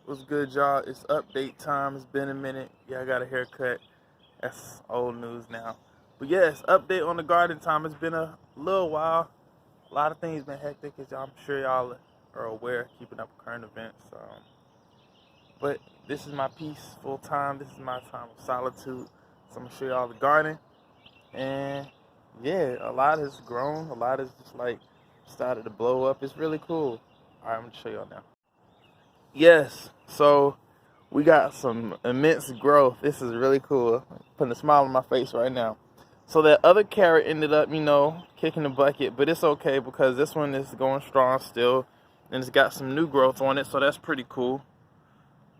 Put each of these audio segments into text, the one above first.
What's good, y'all? It's update time. It's been a minute. Yeah, I got a haircut. That's old news now. But yeah, it's update on the garden time. It's been a little while. A lot of things been hectic, as I'm sure y'all are aware, keeping up with current events. But this is my peaceful time. This is my time of solitude. So I'm gonna show y'all the garden. And yeah, a lot has grown. A lot has just like started to blow up. It's really cool. All right, I'm gonna show y'all now. Yes, so we got some immense growth. This is really cool. Putting a smile on my face right now. So that other carrot ended up, kicking the bucket, but it's okay because this one is going strong still, and it's got some new growth on it, so that's pretty cool.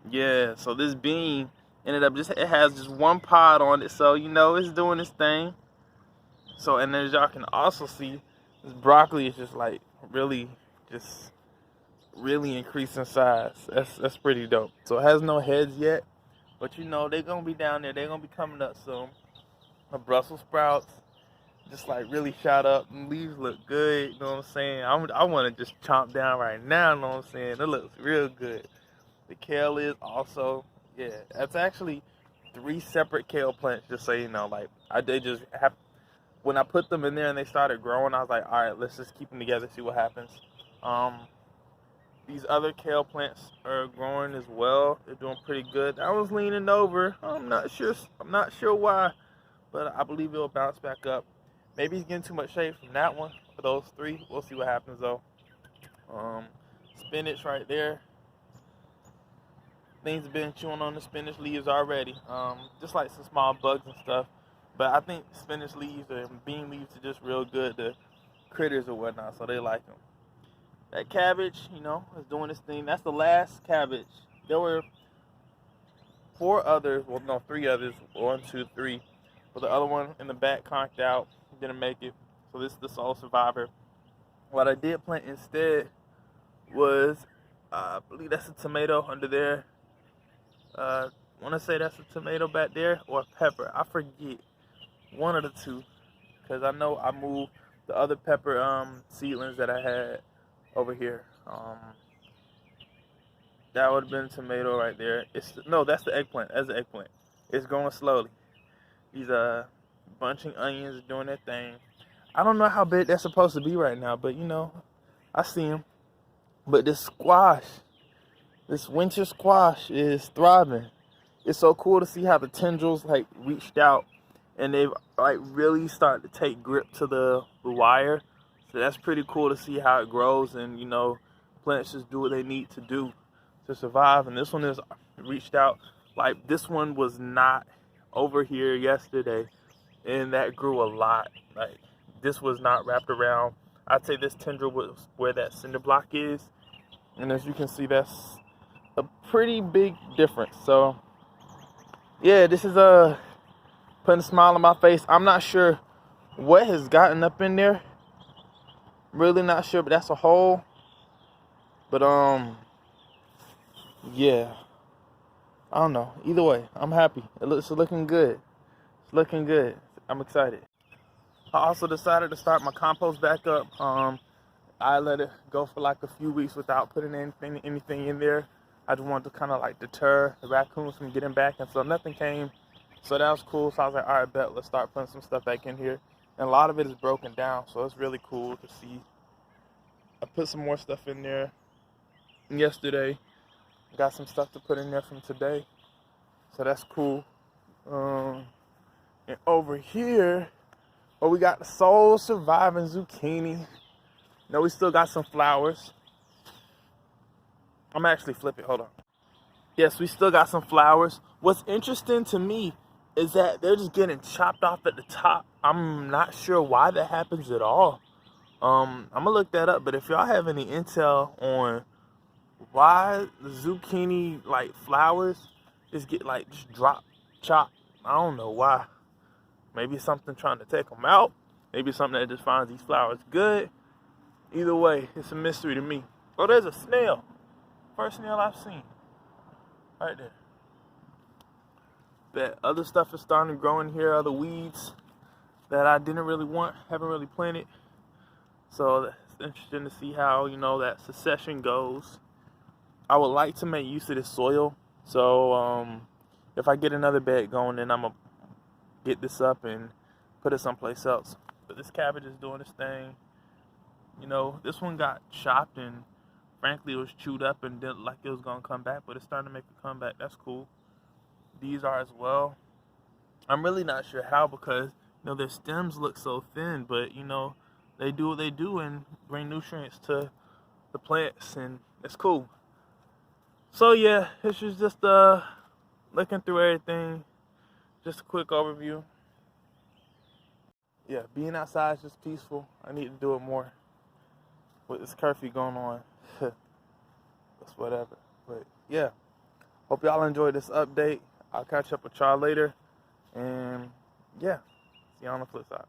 Yeah, so this bean ended up it has just one pod on it, so it's doing its thing. So, and as y'all can also see, this broccoli is just like really increase in size. That's pretty dope. So it has no heads yet, but they're gonna be down there. They're gonna be coming up soon. The Brussels sprouts just like really shot up. The leaves look good. You know what I'm saying? I want to just chomp down right now. You know what I'm saying? It looks real good. The kale is also, yeah. That's actually 3 separate kale plants. Just so you know, like they just have. When I put them in there and they started growing, I was like, all right, let's just keep them together, see what happens. These other kale plants are growing as well. They're doing pretty good. I was leaning over. I'm not sure why, but I believe it'll bounce back up. Maybe he's getting too much shade from that one. For those 3, we'll see what happens though. Spinach right there. Things have been chewing on the spinach leaves already. Just like some small bugs and stuff. But I think spinach leaves and bean leaves are just real good to critters or whatnot, so they like them. That cabbage, is doing its thing. That's the last cabbage. There were 4 others. Well, no, 3 others. 1, 2, 3. But the other one in the back conked out. Didn't make it. So this is the sole survivor. What I did plant instead was, I believe that's a tomato under there. I want to say that's a tomato back there or a pepper. I forget. One of the 2. Because I know I moved the other pepper seedlings that I had over here. That would have been tomato right there. No, that's the eggplant. That's the eggplant. It's growing slowly. These bunching onions are doing their thing. I don't know how big they're supposed to be right now, but I see them. But this winter squash is thriving. It's so cool to see how the tendrils like reached out and they've like really started to take grip to the wire. So that's pretty cool to see how it grows, and plants just do what they need to do to survive. And this one is reached out. Like this one was not over here yesterday, and that grew a lot. Like this was not wrapped around. I'd say this tendril was where that cinder block is, and as you can see, that's a pretty big difference. So yeah, this is putting a smile on my face. I'm not sure what has gotten up in there. Really not sure, but that's a hole. But yeah, I don't know. Either way, I'm happy. It's looking good. It's looking good. I'm excited. I also decided to start my compost back up. I let it go for like a few weeks without putting anything in there. I just wanted to kind of like deter the raccoons from getting back, and so nothing came. So that was cool. So I was like, all right, bet, let's start putting some stuff back in here. And a lot of it is broken down, so it's really cool to see. I put some more stuff in there yesterday. Got some stuff to put in there from today, so that's cool. And over here, we got the sole surviving zucchini. We still got some flowers. I'm actually flipping. Hold on. Yes, we still got some flowers. What's interesting to me is that they're just getting chopped off at the top. I'm not sure why that happens at all. I'm gonna look that up, but if y'all have any intel on why the zucchini like flowers just get like just chopped, I don't know why. Maybe something trying to take them out. Maybe something that just finds these flowers good. Either way, it's a mystery to me. Oh, there's a snail. First snail I've seen. Right there. That other stuff is starting to grow in here, other weeds that I didn't really want, haven't really planted. So it's interesting to see how, that succession goes. I would like to make use of this soil. So if I get another bed going, then I'm gonna get this up and put it someplace else. But this cabbage is doing this thing. You know, this one got chopped and frankly it was chewed up and didn't like it was gonna come back, but it's starting to make a comeback. That's cool. These are as well. I'm really not sure how, because their stems look so thin, but they do what they do and bring nutrients to the plants, and it's cool. So yeah, this is just looking through everything. Just a quick overview. Yeah, being outside is just peaceful. I need to do it more with this curfew going on. That's whatever. But yeah, hope y'all enjoyed this update. I'll catch up with y'all later. And yeah, see you on the flip side.